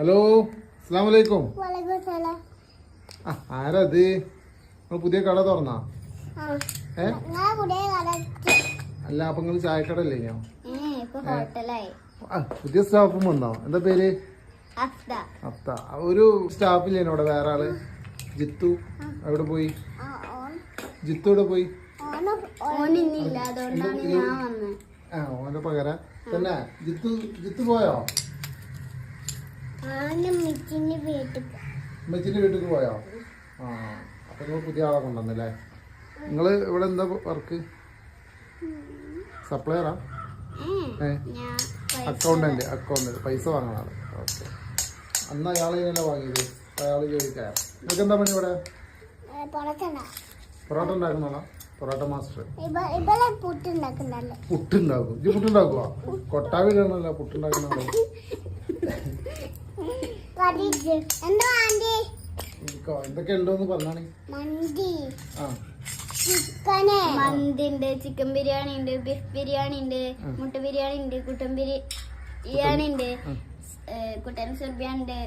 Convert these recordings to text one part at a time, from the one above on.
Hello, അസ്സലാമു അലൈക്കും. ആരത്? നിങ്ങൾ പുതിയ കട തുറന്നാ? അല്ല, അപ്പൊ നിങ്ങൾ ചായക്കട അല്ലേ? ഞാൻ പുതിയ സ്റ്റാഫും വന്നോ? എന്താ പേര്? അഫ്ത. ഒരു സ്റ്റാഫില്ലേ ഇവിടെ? വേറെ ആള് ജിത്തു എവിടെ പോയി? ജിത്തു എവിടെ പോയി? ഓന്റെ പകരം തന്നെ ജിത്തു പോയോ? അമ്മച്ചിന്റെ വീട്ടിൽ പോയോ? അപ്പൊ നിങ്ങൾ പുതിയ ആളെ കൊണ്ടുവന്നല്ലേ? നിങ്ങള് ഇവിടെ എന്താ വർക്ക്? സപ്ലയറാ? അക്കൗണ്ടന്റ് പൈസ വാങ്ങണ ആള്. ഓക്കെ. അന്ന് അയാൾ ഇങ്ങനെ വാങ്ങിയത് അയാൾ ജോലിക്കായ. നിങ്ങൾക്ക് എന്താ പണി ഇവിടെ? പൊറോട്ട ഉണ്ടാക്കുന്നതാണോ? പൊറോട്ട മാസ്റ്റർ. പുട്ടുണ്ടാക്കും. ഇത് പുട്ടുണ്ടാക്കുവാ? കൊട്ടാവിലാണല്ലോ പുട്ടുണ്ടാക്കുന്നതാണോ? എന്തൊക്കെ ഉണ്ടോന്ന് പറഞ്ഞാണ്. മന്തി ഉണ്ട്, ചിക്കൻ ബിരിയാണി ഉണ്ട്, ബീഫ് ബിരിയാണി ഉണ്ട്, മുട്ട ബിരിയാണി ഉണ്ട്, കുട്ടൻ ബിരിയാണി ഉണ്ട്, കുട്ടൻ സുർബിയ ഉണ്ട്,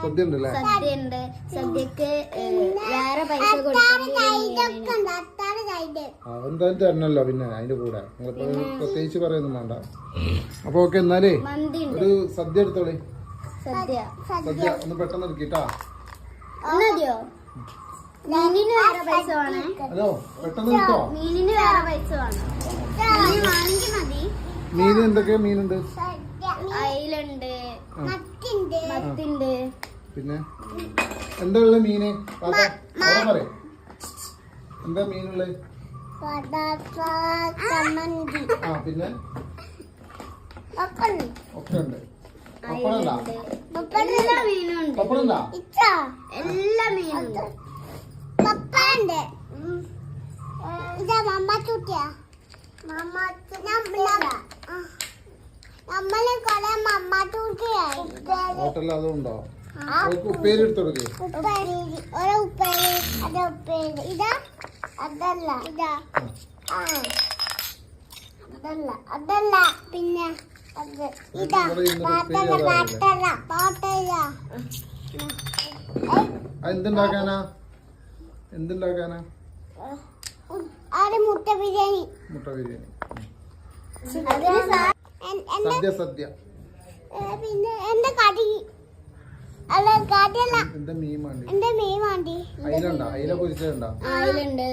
സദ്യ ഉണ്ട്. സദ്യക്ക് വേറെ പൈസ എന്തായാലും തരണല്ലോ. പിന്നെ അതിന്റെ കൂടെ പ്രത്യേകിച്ച് പറയൊന്നും വേണ്ട. അപ്പൊ ഓക്കെ, എന്നാലേ ഒരു സദ്യ എടുത്തോളി. സദ്യ ഒന്ന് പെട്ടെന്ന് എടുക്കിട്ടാ. ഹലോ, പെട്ടെന്ന് എടുത്തോ. മീൻ എന്തൊക്കെയാ മീനുണ്ട്? അയിലുണ്ട്, മത്തിണ്ട്. പിന്നെ എന്താ ഉള്ള മീന്? പറയും എന്താ മീനുള്ളത്? പിന്നെ ഒക്കെ ഉണ്ട്. എല്ലാ മീനുണ്ട്. ഹോട്ടലിൽ അതുണ്ടോ? ഉപ്പേരി എടുത്തോടുക്കേ. അതല്ല പിന്നെ എന്തുണ്ടാക്കാനാ? മുട്ട ബിരിയാണി. സദ്യ. പിന്നെ എന്റെ കടി അല്ല, കടിയല്ല. എന്റെ മീൻ വേണ്ടി. അയിലുണ്ടോ? അയില പൊരിച്ചതുണ്ടോ? അയിലുണ്ട്.